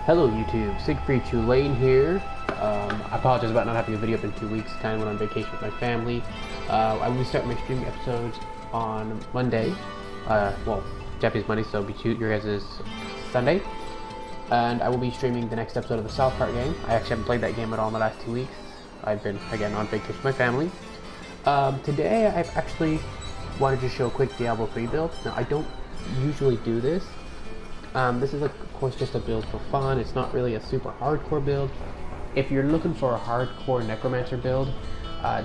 Hello YouTube, Siegfried Tulane here. I apologize about not having a video up in 2 weeks. Kind of went on vacation with my family. I will start my streaming episodes on Monday. Well, Japanese Monday, so it'll be your guys' Sunday. And I will be streaming the next episode of the South Park game. I actually haven't played that game at all in the last 2 weeks. I've been, again, on vacation with my family. Today I've actually wanted to show a quick Diablo 3 build. Now, I don't usually do this. This is, of course, just a build for fun. It's not really a super hardcore build. If you're looking for a hardcore Necromancer build,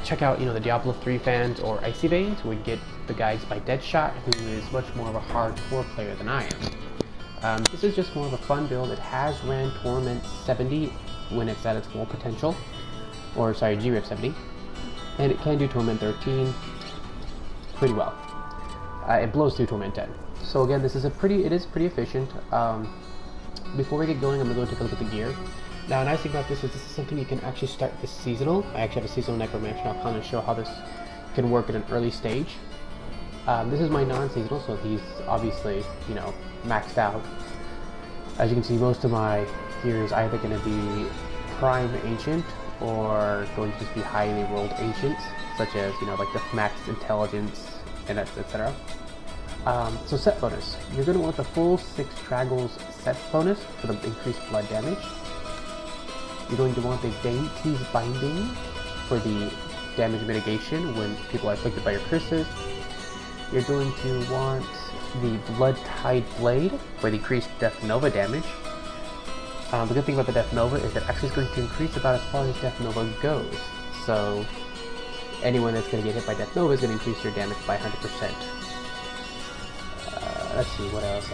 check out, the Diablo 3 fans or Icy Veins, who would get the guys by Deadshot, who is much more of a hardcore player than I am. This is just more of a fun build. It has ran Torment 70 when it's at its full potential, or sorry, Grift 70, and it can do Torment 13 pretty well. It blows through Torment 10. So again, it is pretty efficient. Before we get going, I'm going to go take a look at the gear. Now, a nice thing about this is something you can actually start this seasonal. I actually have a seasonal Necromancer, and I'll kind of show how this can work at an early stage. This is my non-seasonal, so he's obviously, maxed out. As you can see, most of my gear is either going to be Prime Ancient, or going to just be highly rolled Ancients, such as, like the Max Intelligence, and etc. So set bonus. You're going to want the full 6 Traggles set bonus for the increased blood damage. You're going to want the Dainty's Binding for the damage mitigation when people are afflicted by your curses. You're going to want the Blood Tide Blade for the increased Death Nova damage. The good thing about the Death Nova is that actually it's going to increase about as far as Death Nova goes. So anyone that's going to get hit by Death Nova is going to increase your damage by 100%. Let's see, what else?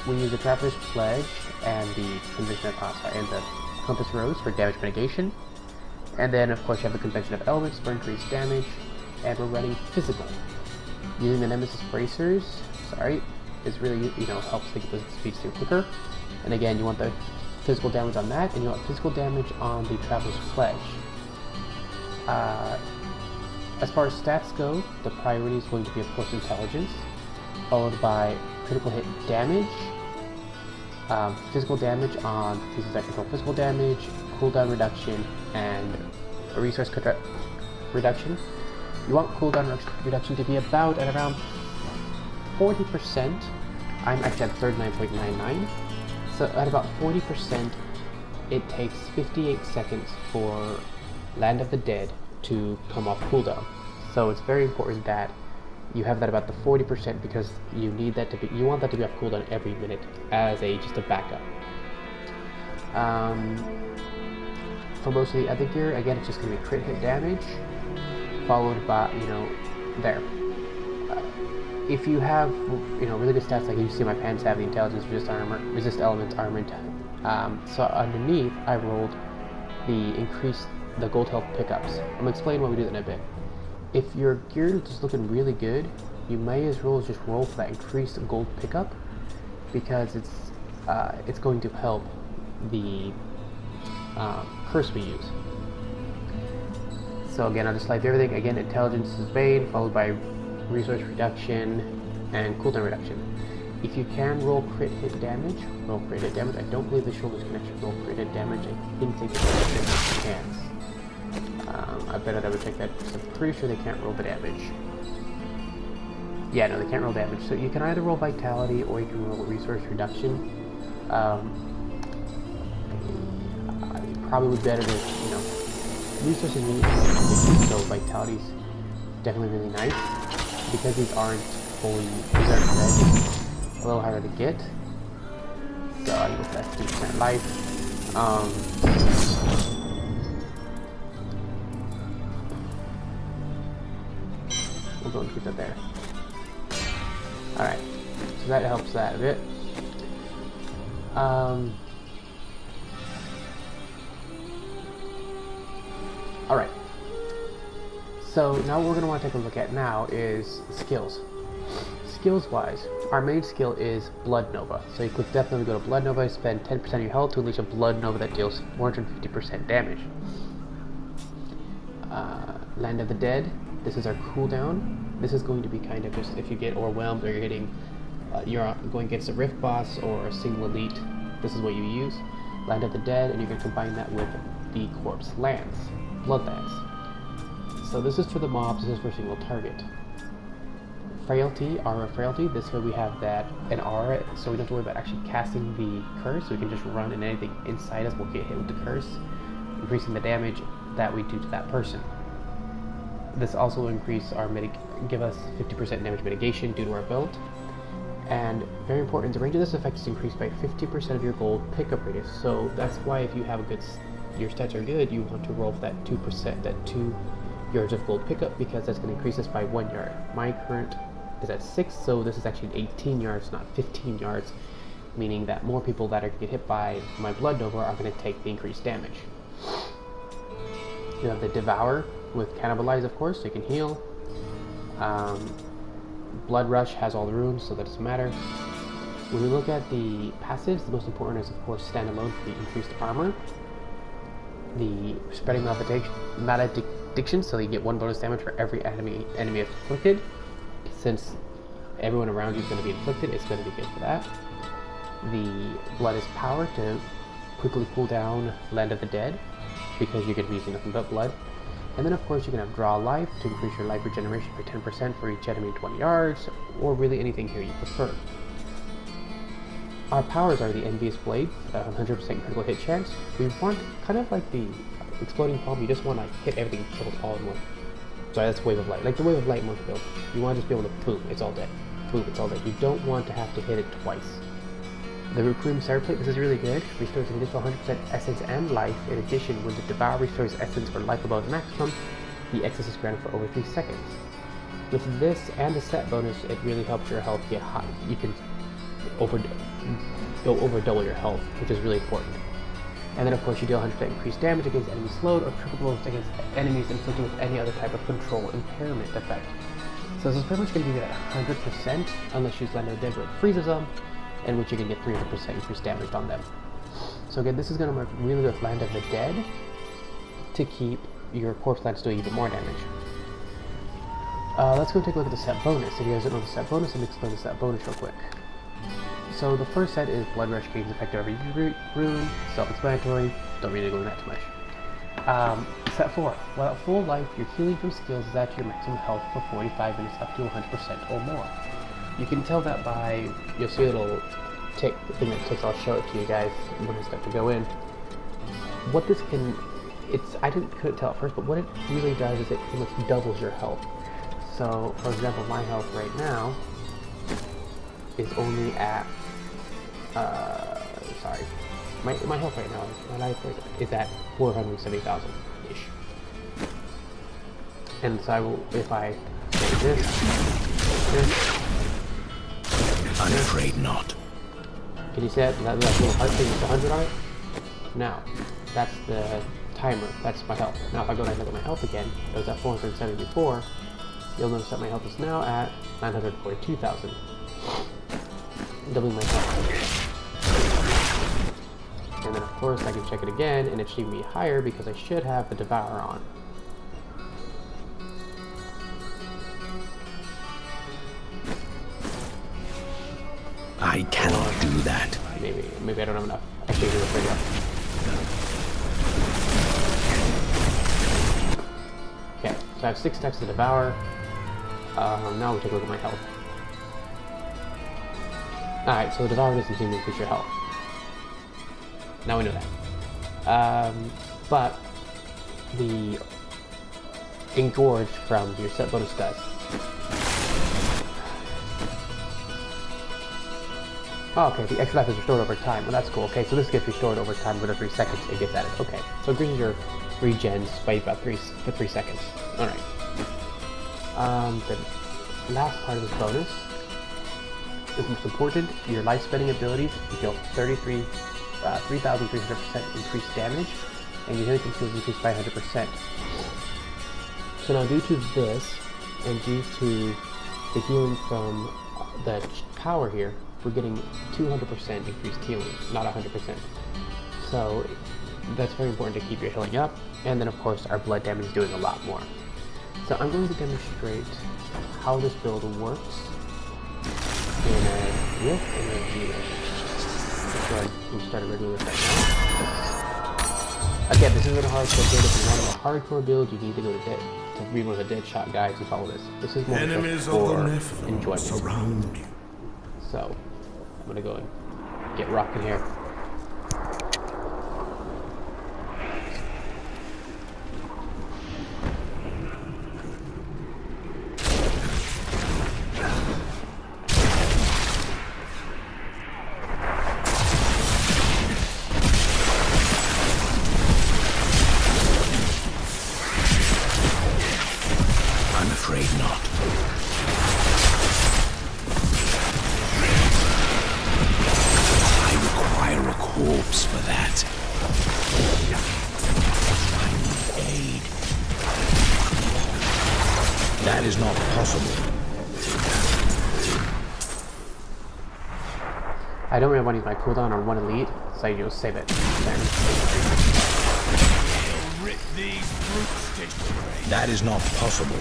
We use the Traveler's Pledge and the Convention of and the Compass Rose for damage mitigation. And then, of course, you have the Convention of Elements for increased damage. And we're running Physical. Using the Nemesis Bracers, is really, helps to get the speeds through quicker. And again, you want the physical damage on that, and you want physical damage on the Traveler's Pledge. As far as stats go, the priority is going to be, of course, Intelligence, followed by critical hit damage, physical damage on pieces that control physical damage, cooldown reduction, and a resource reduction. You want cooldown reduction to be about at around 40%. I'm actually at 39.99. So at about 40%, it takes 58 seconds for Land of the Dead to come off cooldown. So it's very important that you have that about the 40% because you need that to be, you want that to be off cooldown every minute as just a backup. For most of the other gear, again, it's just going to be crit hit damage, followed by, there. If you have, really good stats, like you see my pants have the Intelligence, Resist Elements, Armament. So underneath, I rolled the gold health pickups. I'm going to explain why we do that in a bit. If your gear is just looking really good, you may as well just roll for that increased gold pickup, because it's going to help the curse we use. So again, I'll just slide through everything. Again, Intelligence is Bane, followed by resource reduction and cooldown reduction. If you can roll crit hit damage, roll crit hit damage. I don't believe the shoulders can actually roll crit hit damage. I think they can. I better double check that because I'm pretty sure they can't roll the damage. Yeah, no, they can't roll damage. So you can either roll Vitality or you can roll Resource Reduction. Probably would be better to, Resources really important, so Vitality's definitely really nice. Because these aren't red, a little harder to get. So I guess that's 2% life. We'll go and keep that there. Alright, so that helps that a bit. Alright, so now what we're going to want to take a look at now is skills. Skills wise, our main skill is Blood Nova. So you click Death Nova, go to Blood Nova, spend 10% of your health to unleash a Blood Nova that deals 450% damage. Land of the Dead. This is our cooldown. This is going to be kind of just if you get overwhelmed or you're going against a Rift boss or a single elite this is what you use. Land of the Dead, and you can combine that with the Corpse Lance, Blood Lance. So this is for the mobs, this is for a single target. Frailty, Aura of Frailty, this way we have that an aura, so we don't have to worry about actually casting the curse, so we can just run and anything inside us will get hit with the curse, increasing the damage that we do to that person. This also will increase our give us 50% damage mitigation due to our build. And very important, the range of this effect is increased by 50% of your gold pickup radius. So that's why if you have a good, your stats are good, you want to roll for that 2%, that 2 yards of gold pickup, because that's going to increase this by 1 yard. My current is at 6, so this is actually 18 yards, not 15 yards, meaning that more people that are going to get hit by my Blood Nova are going to take the increased damage. You have the Devour with Cannibalize, of course, so you can heal. Blood Rush has all the runes, so that doesn't matter. When we look at the passives, the most important is, of course, Standalone for the increased armor. The Spreading Malediction, so you get 1 bonus damage for every enemy afflicted. Since everyone around you is going to be inflicted, it's going to be good for that. The Blood is Power to quickly cool down Land of the Dead, because you're going to be using nothing but blood. And then of course you can have Draw Life to increase your life regeneration by 10% for each enemy in 20 yards, or really anything here you prefer. Our powers are the Envious Blade, 100% critical hit chance. We want, kind of like the Exploding Palm, you just want to hit everything killed all in one. Sorry, that's Wave of Light. Like the Wave of Light most build. You want to just be able to boom, it's all dead. Boom, it's all dead. You don't want to have to hit it twice. The Recruiting Serplate, this is really good. Restores an additional 100% essence and life. In addition, when the Devour restores essence or life above maximum, the excess is granted for over 3 seconds. With this and the set bonus, it really helps your health get high. You can go over double your health, which is really important. And then of course you deal 100% increased damage against enemies slowed, or triple blows against enemies inflicted with any other type of control impairment effect. So this is pretty much going to be at 100%, unless you use Land of the Dead where it freezes them, in which you can get 300% increased damage on them. So again, this is going to work really with Land of the Dead to keep your Corpse Lance doing even more damage. Let's go take a look at the set bonus. If you guys don't know the set bonus, let me explain the set bonus real quick. So the first set is Blood Rush gains effect over every rune, self-explanatory, don't really go into that too much. Set 4, while at full life, your healing from skills is at your maximum health for 45 minutes up to 100% or more. You can tell that by, you'll see a little tick, the thing that ticks, I'll show it to you guys when I start to go in. What this can, I couldn't tell at first, but what it really does is it pretty much doubles your health. So, for example, my health right now is only at, sorry, my health right now, my life is at 470,000-ish. And so I will, if I say this, I'm afraid not. can you see that little heart thing with 100 on it? Now, that's the timer, that's my health. Now if I go and look at my health again, it was at 470 before, you'll notice that my health is now at 942,000. Doubling my health. And then of course I can check it again, and it should be higher because I should have the Devour on. I cannot do that. Maybe I don't have enough. Actually, do it right now. Okay, so I have 6 stacks of Devour. Now we take a look at my health. Alright, so the Devour doesn't seem to increase your health. Now we know that. But the Engorge from your set bonus does. Oh, okay, the extra life is restored over time. Well, that's cool. Okay, so this gets restored over time, but every 3 seconds it gets added. Okay, so it increases your regens by about 3 seconds. Alright. The last part of this bonus is most important. Your life spending abilities deal 3,300% increased damage, and your healing skills increased by 100%. So now due to this, and due to the healing from the power here, we're getting 200% increased healing, not 100%. So that's very important to keep your healing up, and then of course our blood damage is doing a lot more. So I'm going to demonstrate how this build works in a Grift and a Diablo. go ahead and start a regular right now. Again, this isn't a hardcore build. If you want a hardcore build, you need to go to read one of the Deadshot guides and follow this. This is more Enemies just for of the Nephilim enjoyment. surround you. So, I'm gonna go and get rocking here. I'm afraid not. I require a corpse for that. I need aid. That is not possible. I don't really want to use my cooldown on one elite, so I just save it. That is not possible.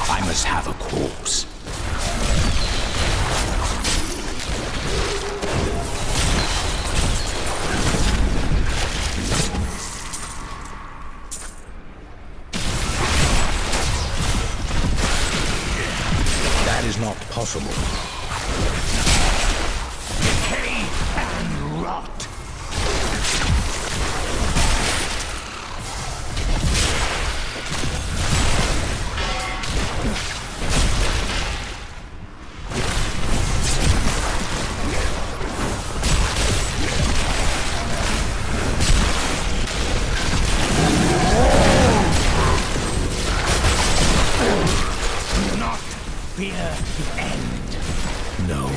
I must have a corpse. That is not possible. Decay and rot. Fear the end. No.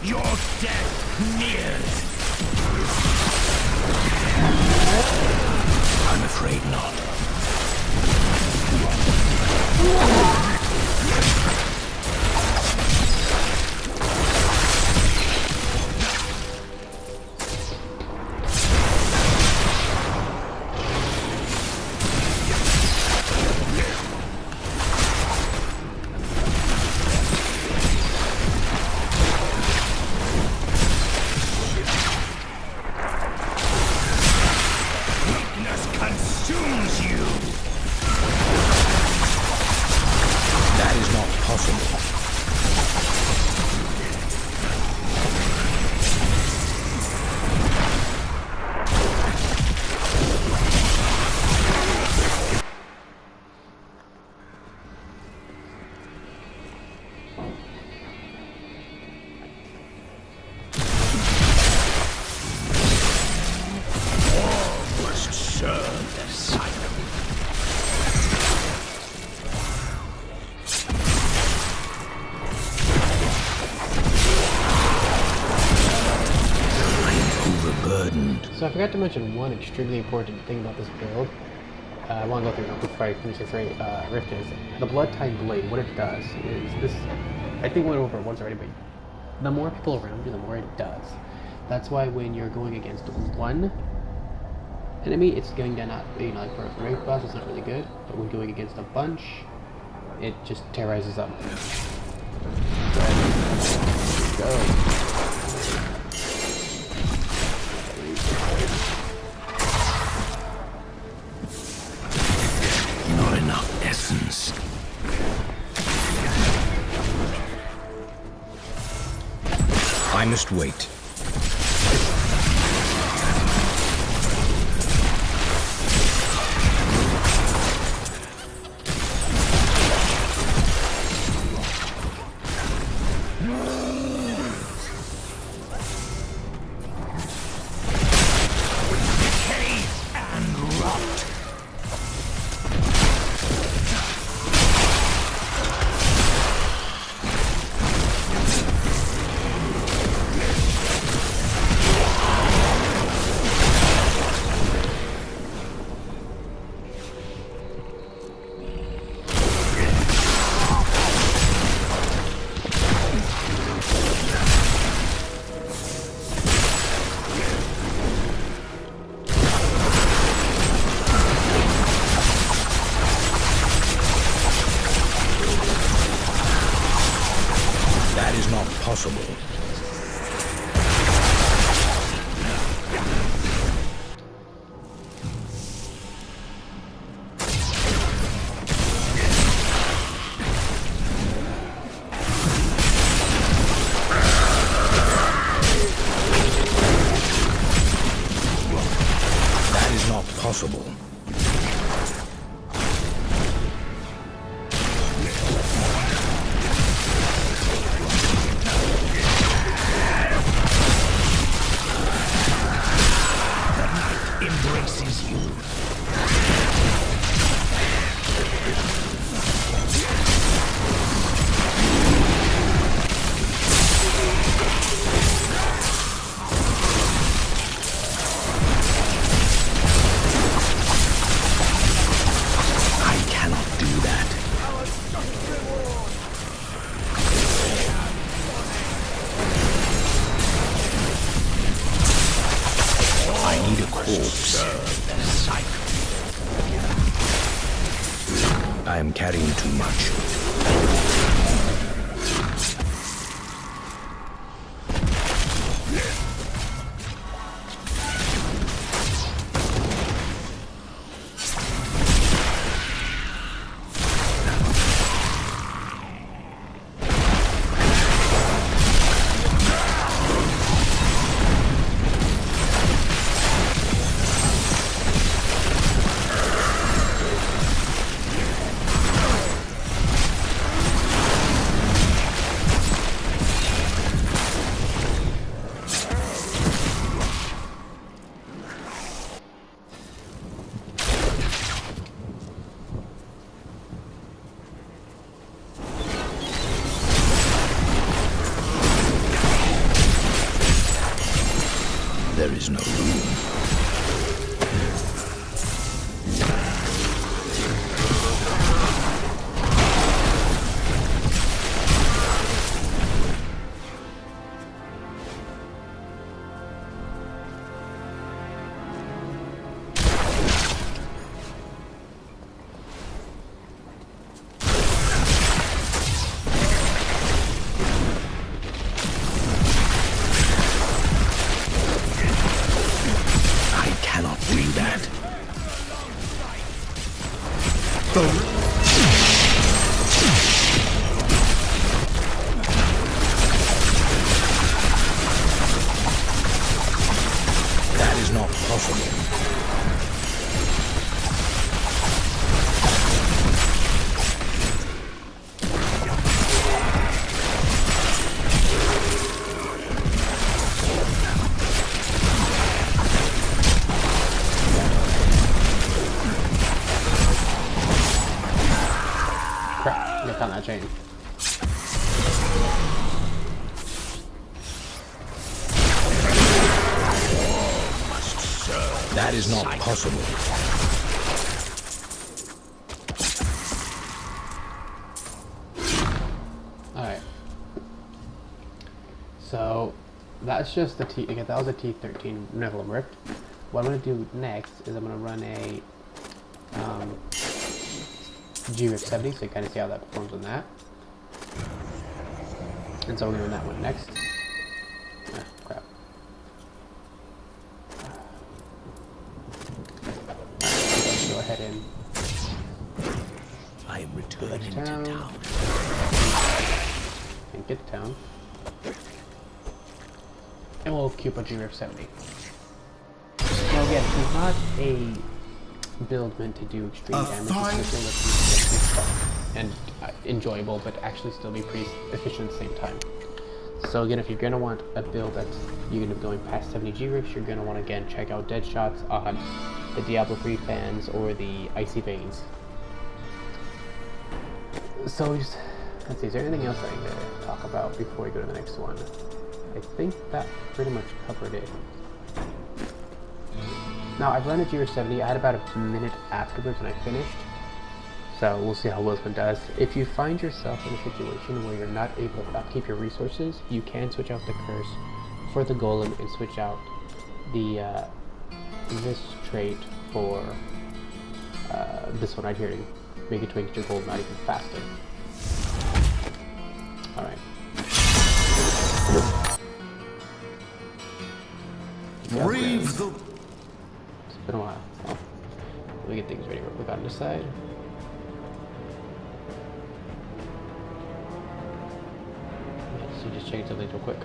Your death nears. I'm afraid not. Consumes you. That is not possible. Serve the cycle. I'm overburdened. So I forgot to mention one extremely important thing about this build. I want to go through it before I finish this Rift is the Blood Tide Blade. What it does is this. I think we went over it once already, but the more people around you, the more it does. That's why when you're going against one enemy, it's going to not, like for a raid boss, it's not really good, but when going against a bunch, it just terrorizes them. Go. Not enough essence. I must wait. possible. That is not possible. Embraces you. I cannot do that. I need a corpse. I am carrying too much. There is no room. That is not possible. Crap, I found that chain. That is not possible. Alright. So, that's just the T. Again, that was a T13 Nephilim Rift. What I'm going to do next is I'm going to run a Grift 70, so you kind of see how that performs on that. And so we're going to run that one next. Ah, crap. Let's go ahead and I am returning to town. And get to town. And we'll keep a Grift 70. Now again, it's not a build meant to do extreme damage. It's a build that's fun and enjoyable, but actually still be pretty efficient at the same time. So again, if you're going to want a build that's you're going to be going past 70 Grifts, you're going to want to again check out Dead Shots on the Diablo 3 fans or the Icy Veins. So let's see, is there anything else I need to talk about before we go to the next one? I think that pretty much covered it. Now, I've run a Grift 70. I had about a minute afterwards when I finished. So we'll see how well this one does. If you find yourself in a situation where you're not able to upkeep your resources, you can switch out the curse for the golem and switch out the this trait for this one right here to make it to make your golem not even faster. Alright. Brave the... It's been a while. Oh. Let me get things ready real quick on this side. Yeah, so just checking something real quick.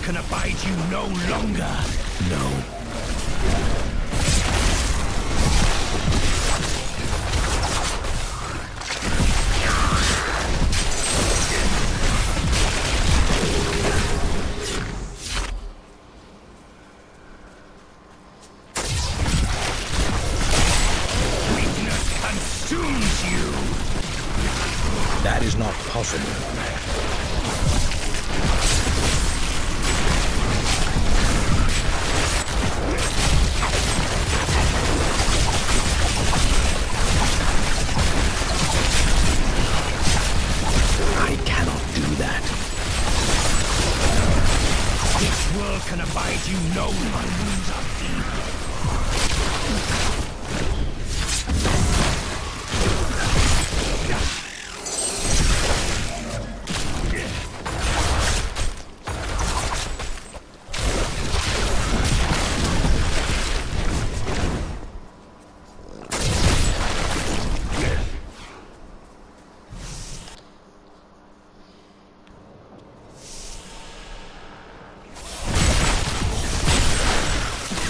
Can abide you no longer. No. Weakness consumes you. That is not possible. Can abide you no longer.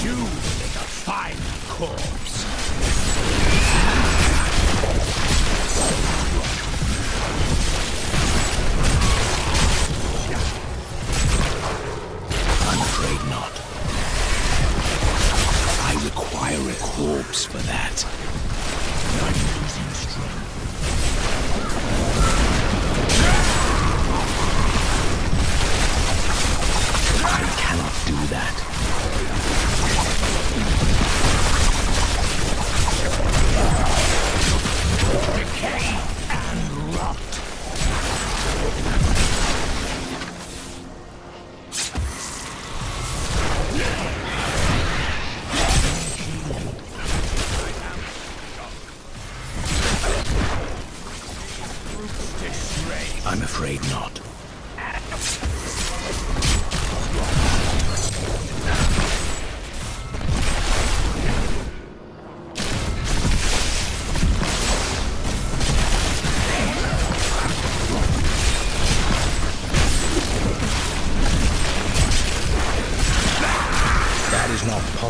You make a fine corpse.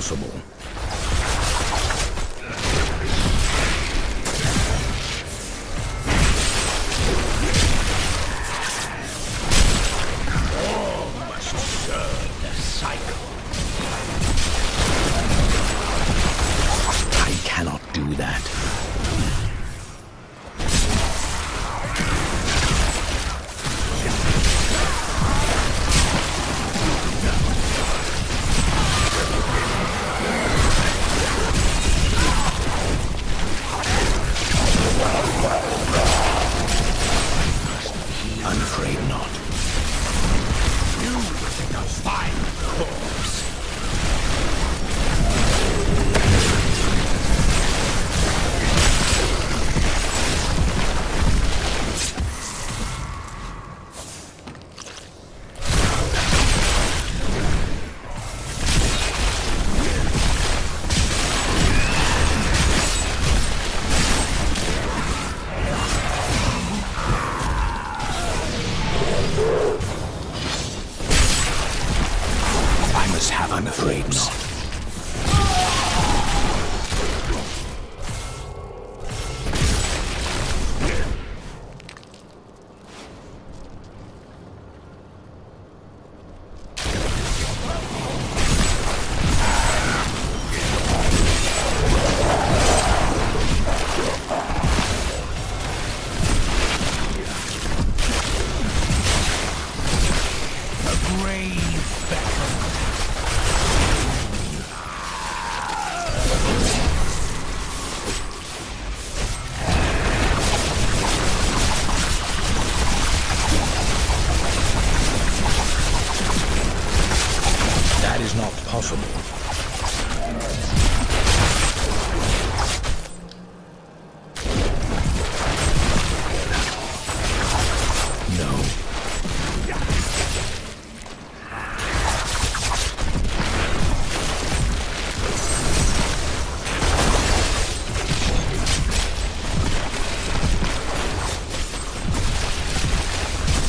possible. All must serve the cycle. I cannot do that. I'm afraid not. You think a fine corpse. I'm afraid not. A brave battle. That is not possible. No.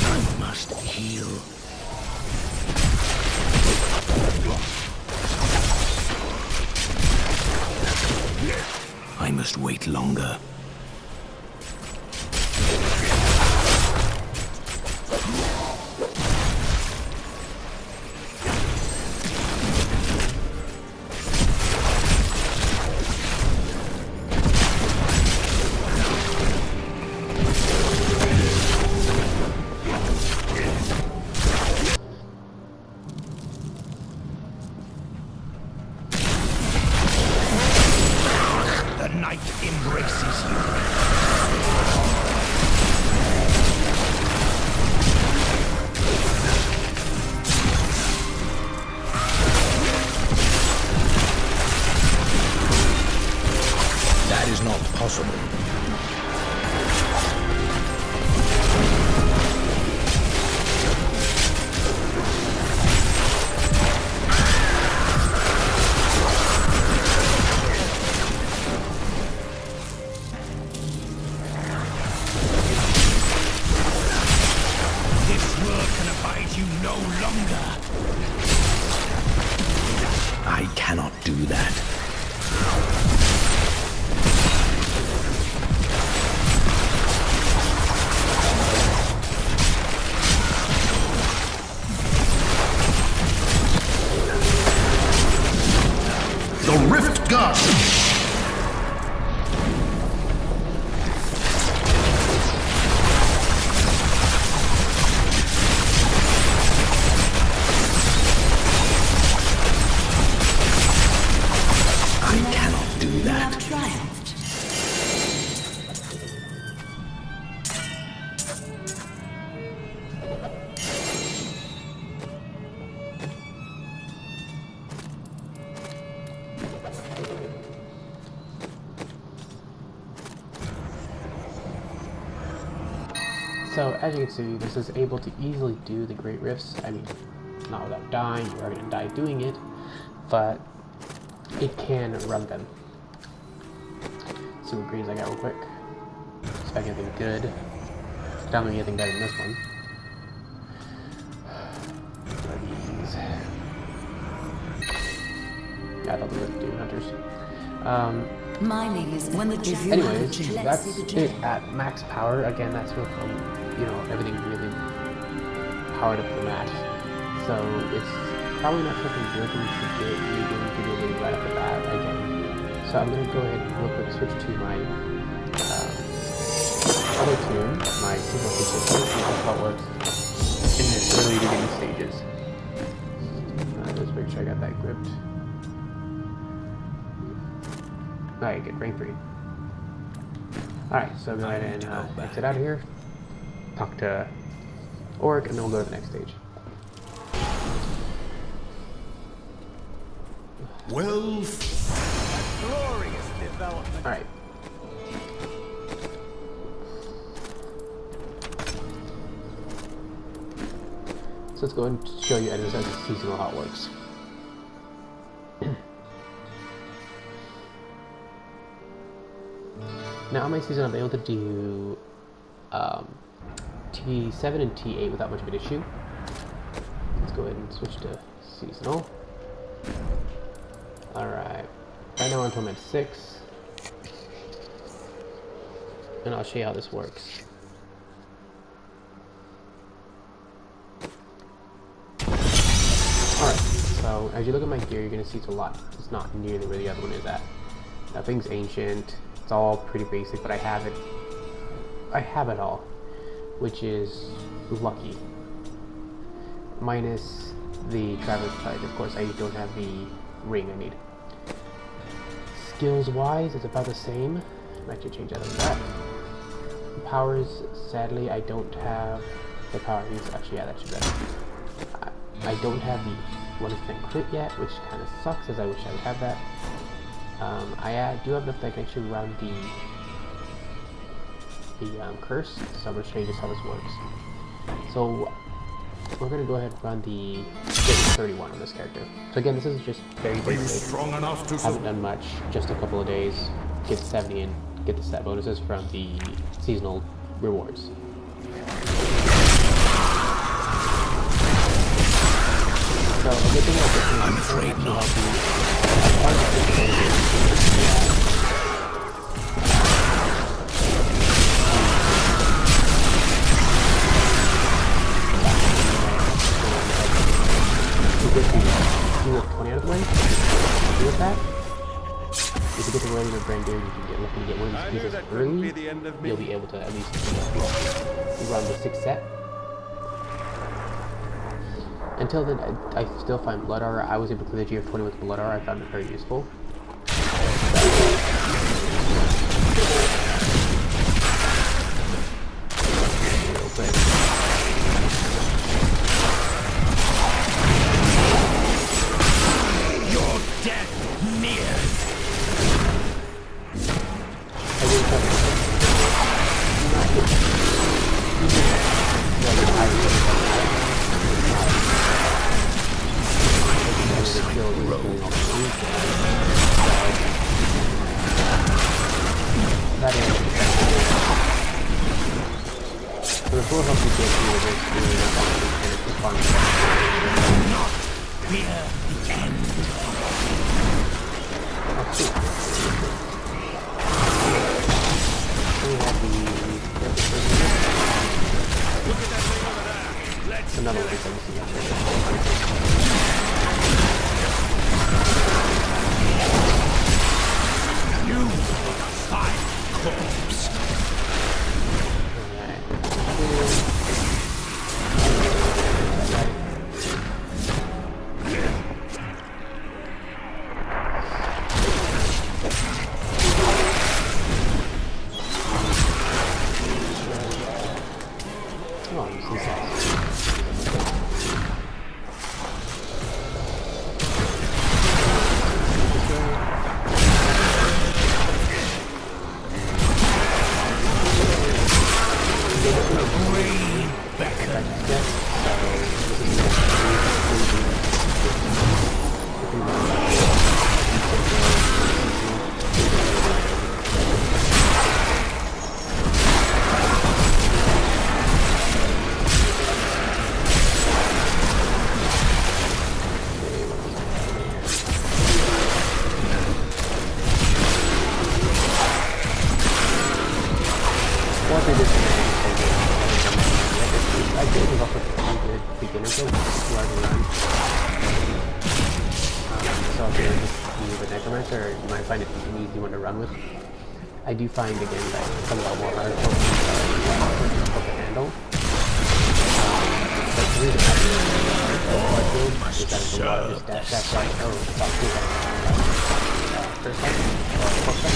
I must heal. I must wait longer. The night embraces you. That is not possible. This world can abide you no longer. I cannot do that. The Rift God! I cannot do that. Triumphed. So as you can see, this is able to easily do the Great Rifts. I mean, not without dying, you are going to die doing it, but it can run them. See what greens I got real quick. See if I get anything good. Definitely anything better than this one. What are these? I thought they were Demon Hunters. My name is when the Anyways, that's it at max power. Again, that's with everything really powered up to the max. So it's probably not something you're going to get right off the bat again. So I'm going to go ahead and real quick switch to my other tune, my single consistent, see how it works in the early beginning stages. Let's make sure I got that gripped. Alright, get rank 3. Alright, so go ahead and exit out of here. Talk to Oric, and then we'll go to the next stage. Well, Glorious development. Alright. So let's go ahead and show you as a seasonal how it works. Now on my season I'm able to do T7 and T8 without much of an issue. Let's go ahead and switch to seasonal. Alright, right now we're on Torment 6. And I'll show you how this works. Alright, so as you look at my gear, you're going to see it's not nearly where the other one is at. Nothing's ancient. It's all pretty basic, but I have it all, which is lucky. Minus the Traveler's Tide. Of course, I don't have the ring I need. Skills wise, it's about the same. I might actually change that to that. Powers, sadly, I don't have the power use. Actually, yeah, that should be better. I don't have the 1% crit yet, which kind of sucks, as I wish I would have that. I do have enough that I can actually run the curse, so I'm going to show you just how this works. So we're going to go ahead and run the 31 on this character. So again, this is just very basic. strong enough to Haven't done much, just a couple of days. Get 70 and get the stat bonuses from the seasonal rewards. So a good thing about this is I'm afraid not. You have 20 out of the way. With that, if you get the regular brand new, you can get lucky to get one of these pieces early. You'll be able to at least run the 6th set. Until then, I still find Blood Aura. I was able to clear the GF20 with Blood Aura. I found it very useful. Real quick. Your death nears. I really thought that is so the full health you get through this really not and it's fun. Not fear the end. We have the Look at that thing over there. Let's another kill one it. that we see up You fine corpse. Brave beginner build, where to run. So if you're just use a Necromancer, you might find it an easy one to run with. I do find again that some of the more hard Pokemon are difficult to handle. But the reason I do blood build is that it's a lot of just dash right. Oh, fuck, who's that? First time? Or fourth time?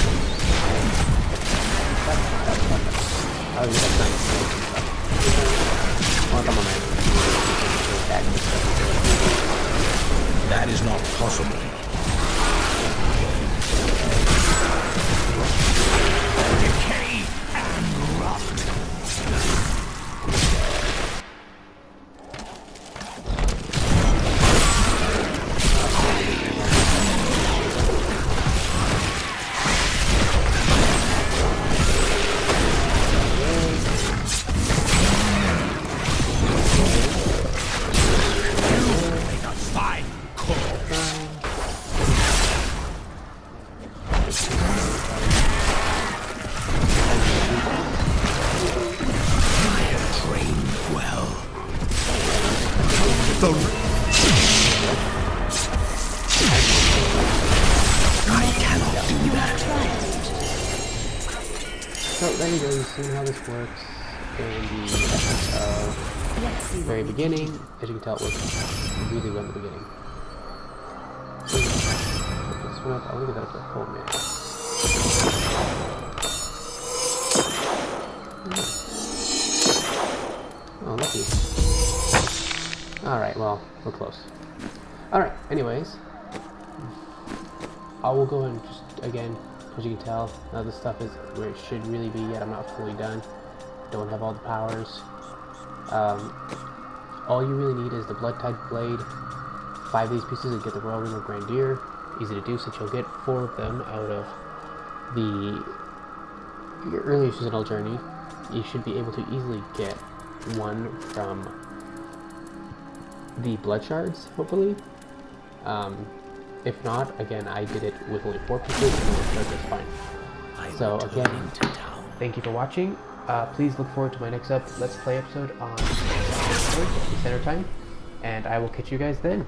Oh, yeah, that's nice. That is not possible. Decay and rot. So there you go, you've seen how this works in the very beginning. As you can tell, it works really well in the beginning. This one up, I want to get that up to a full minute. Oh, lucky. Alright, well, we're close. Alright, anyways. I will go and just, again, as you can tell, this stuff is where it should really be yet. I'm not fully done. Don't have all the powers. All you really need is the blood type blade, 5 of these pieces to get the Royal Ring of Grandeur. Easy to do since you'll get 4 of them out of your earlier seasonal journey. You should be able to easily get 1 from the blood shards, hopefully. If not, again, I did it with only 4 pieces and it worked just fine. So again, thank you for watching. Please look forward to my next Let's Play episode on Center Time, and I will catch you guys then.